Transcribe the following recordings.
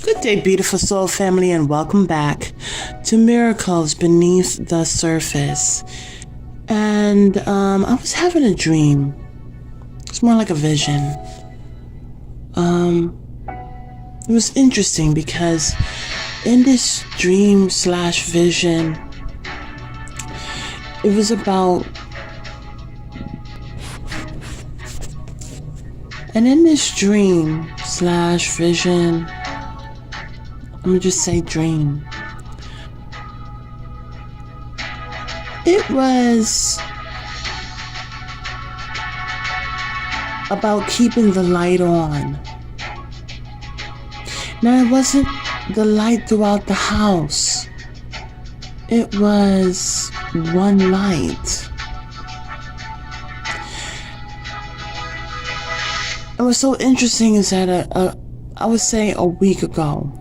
Good day, beautiful soul family, and welcome back to Miracles Beneath the Surface. And I was having a dream. It's more like a vision. It was interesting because in this dream slash vision, it was about, and in this dream slash vision, I'm gonna just say dream. It was about keeping the light on. Now, it wasn't the light throughout the house. It was one light. It was so interesting is that I would say a week ago,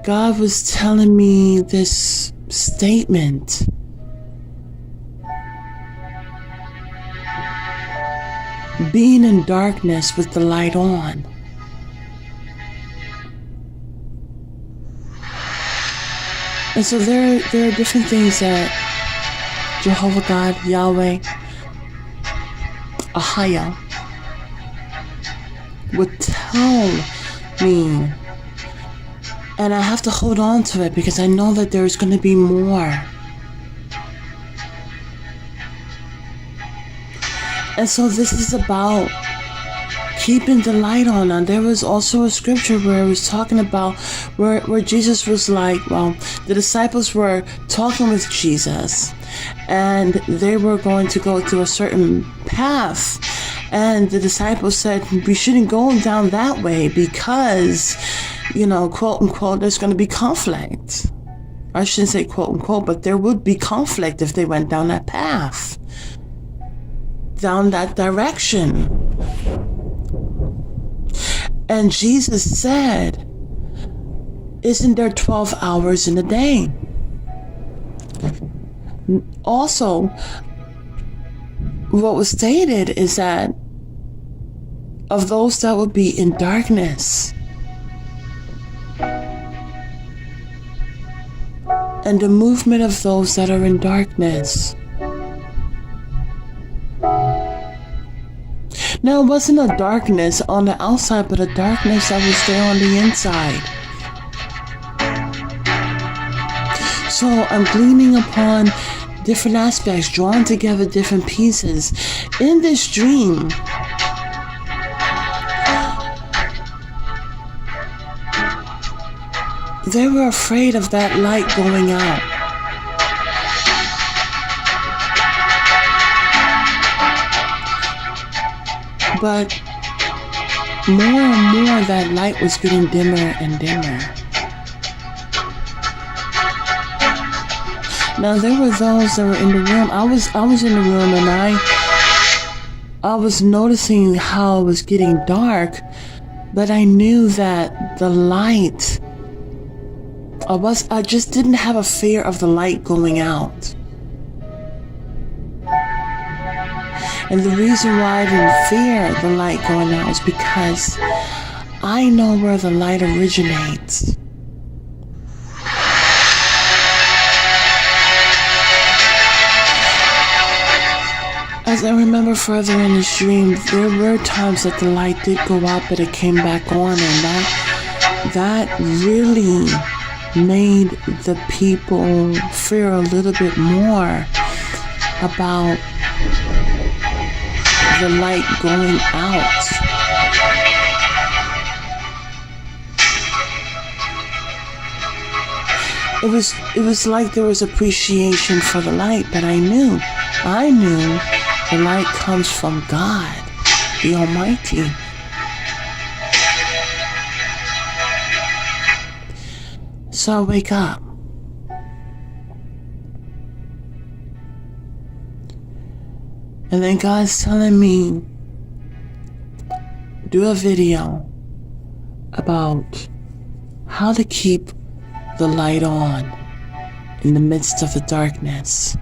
God was telling me this statement. Being in darkness with the light on. And so there are different things that Jehovah God, Yahweh, Ahaya, would tell me. And I have to hold on to it because I know that there's going to be more. And so this is about keeping the light on. And there was also a scripture where it was talking about where Jesus was like, well, the disciples were talking with Jesus and they were going to go through a certain path. And the disciples said, we shouldn't go down that way because, you know, quote unquote, there's going to be conflict. I shouldn't say quote unquote, but there would be conflict if they went down that path, down that direction. And Jesus said, isn't there 12 hours in a day? Also, what was stated is that of those that would be in darkness, and the movement of those that are in darkness. Now, it wasn't a darkness on the outside, but a darkness that was there on the inside. So I'm gleaning upon different aspects, drawing together different pieces. In this dream, they were afraid of that light going out. But more and more that light was getting dimmer and dimmer. Now there were those that were in the room. I was in the room and I was noticing how it was getting dark, but I knew that the light, I just didn't have a fear of the light going out. And the reason why I didn't fear the light going out is because I know where the light originates. As I remember further in this dream, there were times that the light did go out, but it came back on, and that really made the people fear a little bit more about the light going out. It was like there was appreciation for the light, but I knew the light comes from God, the Almighty. So I wake up. And then God's telling me, do a video about how to keep the light on in the midst of the darkness.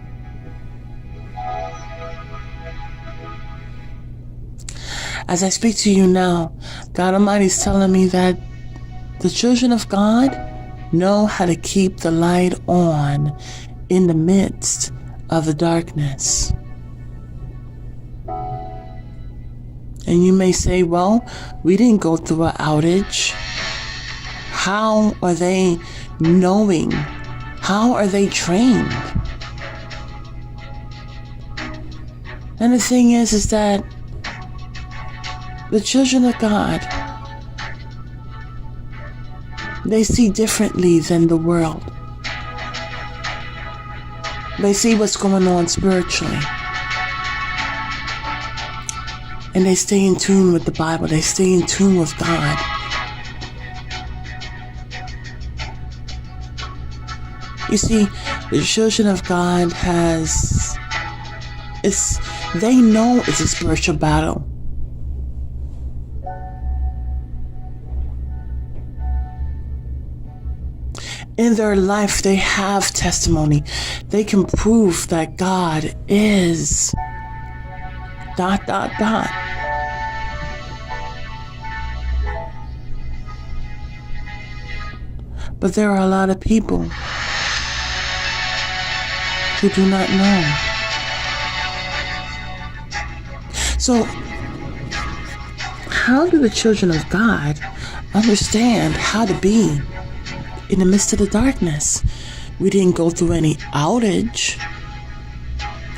As I speak to you now, God Almighty is telling me that the children of God know how to keep the light on in the midst of the darkness. And you may say, well, we didn't go through an outage. How are they knowing? How are they trained? And the thing is that the children of God, they see differently than the world. They see what's going on spiritually. And they stay in tune with the Bible. They stay in tune with God. You see, the children of God they know it's a spiritual battle. In their life, they have testimony. They can prove that God is ... But there are a lot of people who do not know. So, how do the children of God understand how to be in the midst of the darkness? We didn't go through any outage,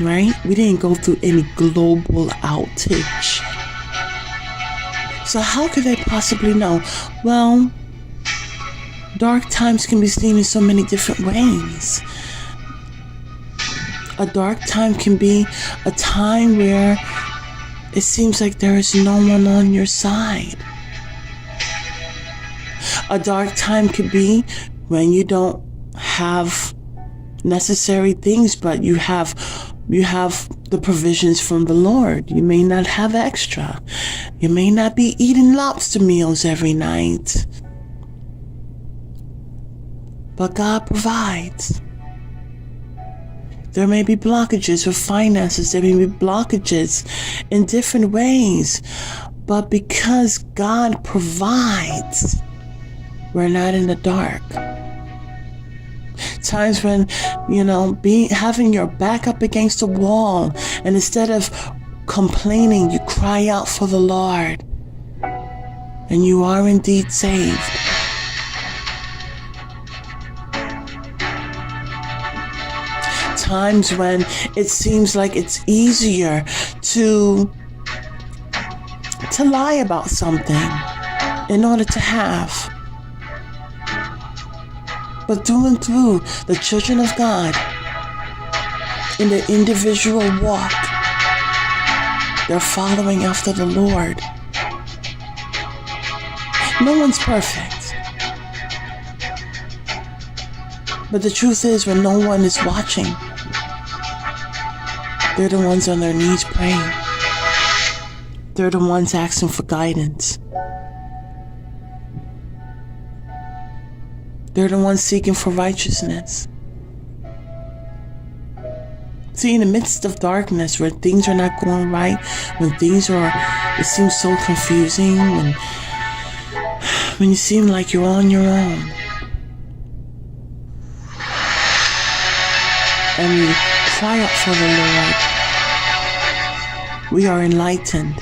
right? We didn't go through any global outage. So how could they possibly know? Well, dark times can be seen in so many different ways. A dark time can be a time where it seems like there is no one on your side. A dark time could be when you don't have necessary things, but you have the provisions from the Lord. You may not have extra. You may not be eating lobster meals every night. But God provides. There may be blockages with finances. There may be blockages in different ways. But because God provides, we're not in the dark. Times when, having your back up against the wall, and instead of complaining, you cry out for the Lord, and you are indeed saved. Times when it seems like it's easier to lie about something in order to have. But through and through, the children of God, in their individual walk, they're following after the Lord. No one's perfect. But the truth is, when no one is watching, they're the ones on their knees praying. They're the ones asking for guidance. They're the ones seeking for righteousness. See, in the midst of darkness, where things are not going right, it seems so confusing, when you seem like you're on your own, and you cry out for the Lord, we are enlightened.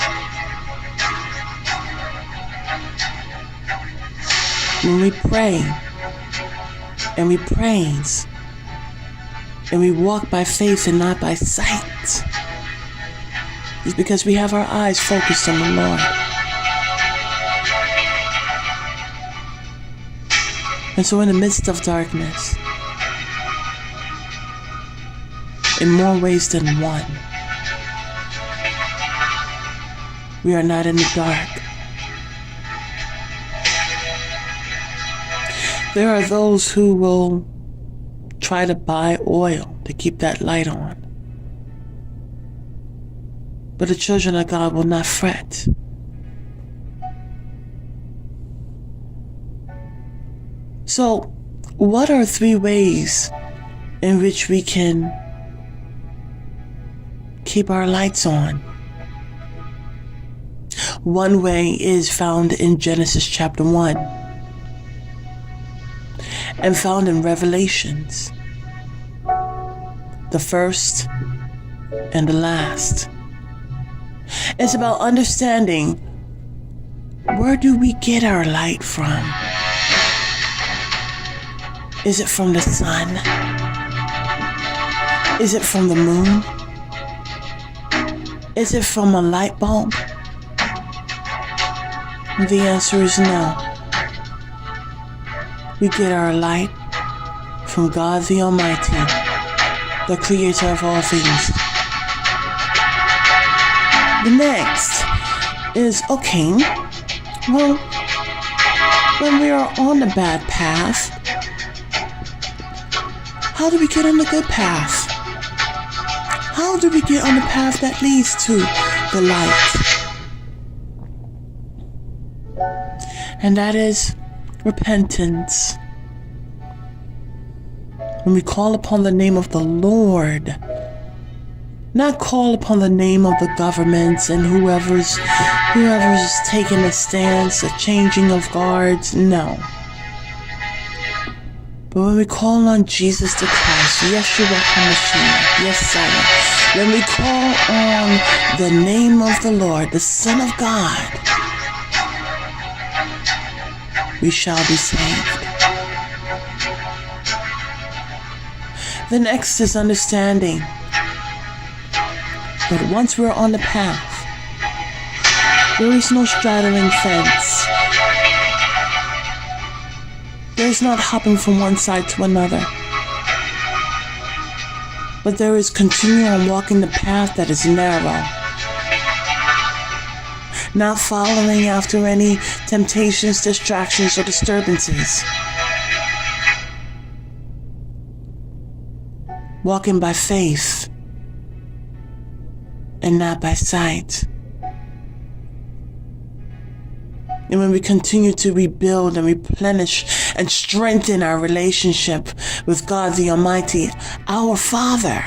When we pray, and we praise, and we walk by faith and not by sight, it's because we have our eyes focused on the Lord. And so in the midst of darkness, in more ways than one, we are not in the dark. There are those who will try to buy oil to keep that light on. But the children of God will not fret. So, what are 3 ways in which we can keep our lights on? One way is found in Genesis chapter 1 and found in Revelations, the first and the last. It's about understanding, where do we get our light from? Is it from the sun? Is it from the moon? Is it from a light bulb? The answer is no. We get our light from God the Almighty, the creator of all things. The next is, okay, well, when we are on the bad path, how do we get on the good path? How do we get on the path that leads to the light? And that is repentance. When we call upon the name of the Lord, not call upon the name of the governments and whoever's taking a stance, a changing of guards, no. But when we call on Jesus the Christ, Yeshua HaMashiach, yes, Son, when we call on the name of the Lord, the Son of God, we shall be saved. The next is understanding that once we're on the path, there is no straddling fence. There is not hopping from one side to another. But there is continuing on walking the path that is narrow. Not following after any temptations, distractions, or disturbances. Walking by faith and not by sight. And when we continue to rebuild and replenish and strengthen our relationship with God the Almighty, our Father,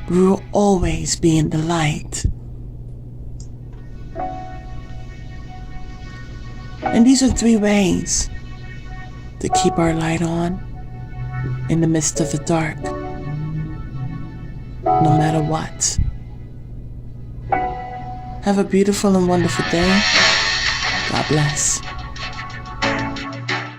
we will always be in the light. And these are 3 ways to keep our light on in the midst of the dark, no matter what. Have a beautiful and wonderful day. God bless.